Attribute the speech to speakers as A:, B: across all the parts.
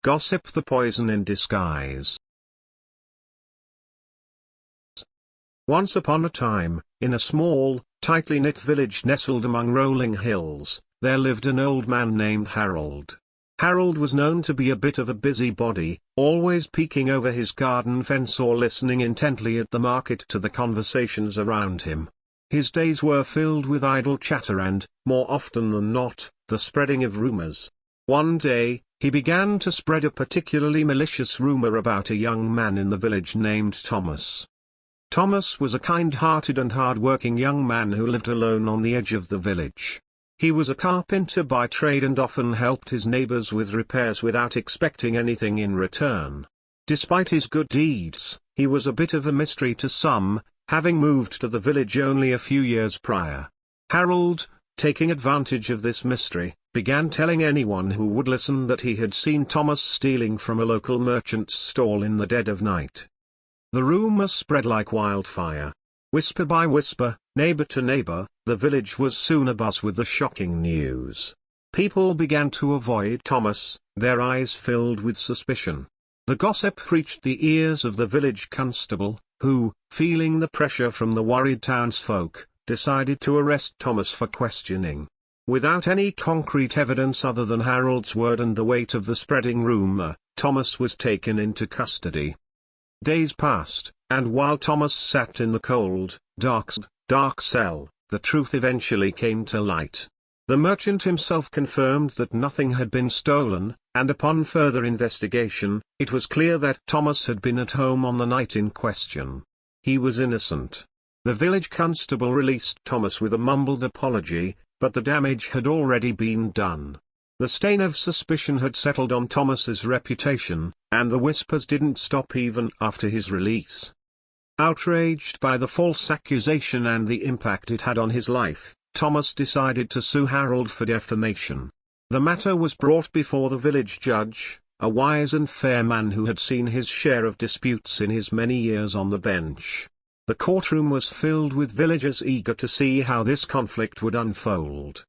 A: Gossip, the poison in disguise. Once upon a time, in a small, tightly knit village nestled among rolling hills, there lived an old man named Harold. Harold was known to be a bit of a busybody, always peeking over his garden fence or listening intently at the market to the conversations around him. His days were filled with idle chatter and, more often than not, the spreading of rumors. One day, he began to spread a particularly malicious rumor about a young man in the village named Thomas. Thomas was a kind-hearted and hard-working young man who lived alone on the edge of the village. He was a carpenter by trade and often helped his neighbors with repairs without expecting anything in return. Despite his good deeds, he was a bit of a mystery to some, having moved to the village only a few years prior. Harold, taking advantage of this mystery, began telling anyone who would listen that he had seen Thomas stealing from a local merchant's stall in the dead of night. The rumor spread like wildfire. Whisper by whisper, neighbor to neighbor, the village was soon abuzz with the shocking news. People began to avoid Thomas, their eyes filled with suspicion. The gossip reached the ears of the village constable, who, feeling the pressure from the worried townsfolk, decided to arrest Thomas for questioning. Without any concrete evidence other than Harold's word and the weight of the spreading rumor, Thomas was taken into custody. Days passed, and while Thomas sat in the cold, dark cell, the truth eventually came to light. The merchant himself confirmed that nothing had been stolen, and upon further investigation, it was clear that Thomas had been at home on the night in question. He was innocent. The village constable released Thomas with a mumbled apology, but the damage had already been done. The stain of suspicion had settled on Thomas's reputation, and the whispers didn't stop even after his release. Outraged by the false accusation and the impact it had on his life, Thomas decided to sue Harold for defamation. The matter was brought before the village judge, a wise and fair man who had seen his share of disputes in his many years on the bench. The courtroom was filled with villagers eager to see how this conflict would unfold.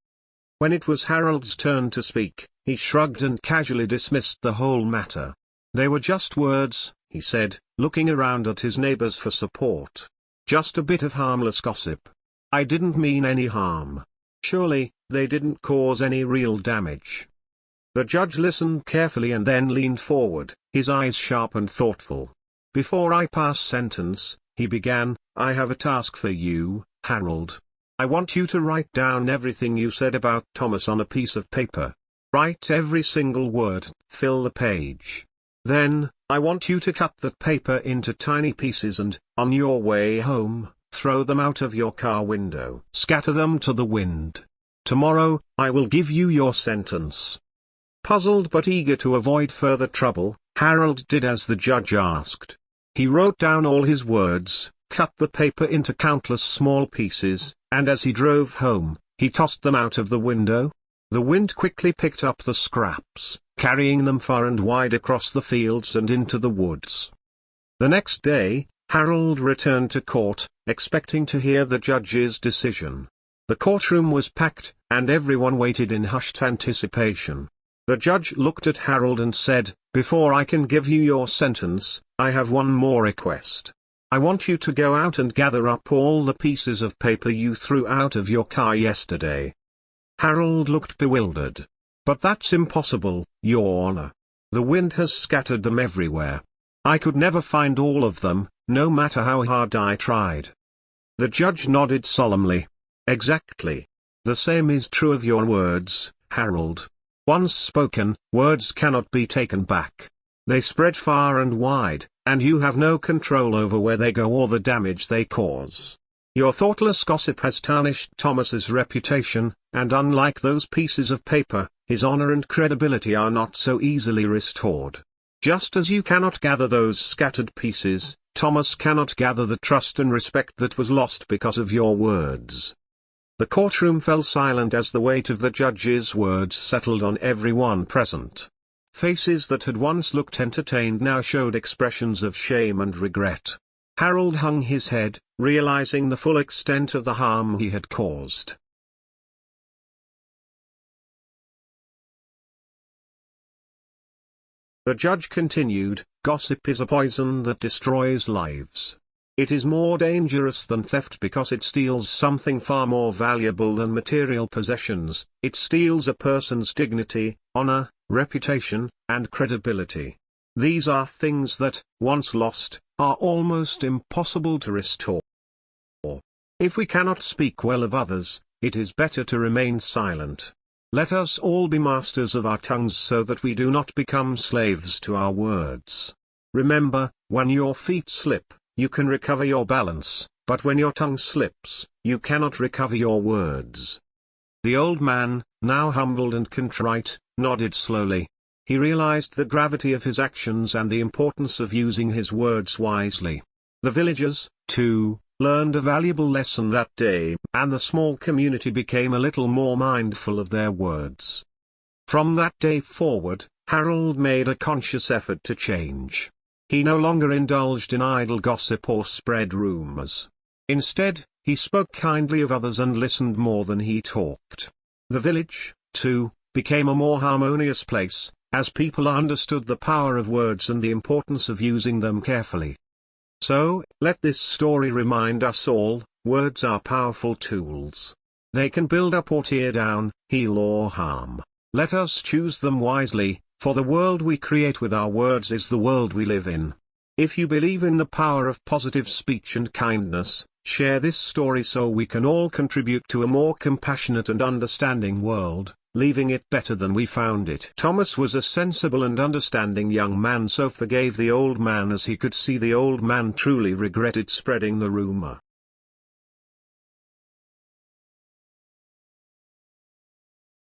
A: When it was Harold's turn to speak, he shrugged and casually dismissed the whole matter. They were just words, he said, looking around at his neighbors for support. Just a bit of harmless gossip. I didn't mean any harm. Surely, they didn't cause any real damage. The judge listened carefully and then leaned forward, his eyes sharp and thoughtful. Before I pass sentence, he began, I have a task for you, Harold. I want you to write down everything you said about Thomas on a piece of paper. Write every single word, fill the page. Then, I want you to cut that paper into tiny pieces and, on your way home, throw them out of your car window. Scatter them to the wind. Tomorrow, I will give you your sentence. Puzzled but eager to avoid further trouble, Harold did as the judge asked. He wrote down all his words, cut the paper into countless small pieces, and as he drove home, he tossed them out of the window. The wind quickly picked up the scraps, carrying them far and wide across the fields and into the woods. The next day, Harold returned to court, expecting to hear the judge's decision. The courtroom was packed, and everyone waited in hushed anticipation. The judge looked at Harold and said, Before I can give you your sentence, I have one more request. I want you to go out and gather up all the pieces of paper you threw out of your car yesterday. Harold looked bewildered. But that's impossible, Your Honor. The wind has scattered them everywhere. I could never find all of them, no matter how hard I tried. The judge nodded solemnly. Exactly. The same is true of your words, Harold. Once spoken, words cannot be taken back. They spread far and wide, and you have no control over where they go or the damage they cause. Your thoughtless gossip has tarnished Thomas's reputation, and unlike those pieces of paper, his honor and credibility are not so easily restored. Just as you cannot gather those scattered pieces, Thomas cannot gather the trust and respect that was lost because of your words. The courtroom fell silent as the weight of the judge's words settled on everyone present. Faces that had once looked entertained now showed expressions of shame and regret. Harold hung his head, realizing the full extent of the harm he had caused. The judge continued, "Gossip is a poison that destroys lives. It is more dangerous than theft because it steals something far more valuable than material possessions. It steals a person's dignity, honor, reputation, and credibility. These are things that, once lost, are almost impossible to restore. If we cannot speak well of others, it is better to remain silent. Let us all be masters of our tongues so that we do not become slaves to our words. Remember, when your feet slip, you can recover your balance, but when your tongue slips, you cannot recover your words." The old man, now humbled and contrite, nodded slowly. He realized the gravity of his actions and the importance of using his words wisely. The villagers, too, learned a valuable lesson that day, and the small community became a little more mindful of their words. From that day forward, Harold made a conscious effort to change. He no longer indulged in idle gossip or spread rumors. Instead, he spoke kindly of others and listened more than he talked. The village, too, became a more harmonious place, as people understood the power of words and the importance of using them carefully. So, let this story remind us all, words are powerful tools. They can build up or tear down, heal or harm. Let us choose them wisely, for the world we create with our words is the world we live in. If you believe in the power of positive speech and kindness, share this story so we can all contribute to a more compassionate and understanding world, leaving it better than we found it. Thomas was a sensible and understanding young man, so forgave the old man as he could see the old man truly regretted spreading the rumor.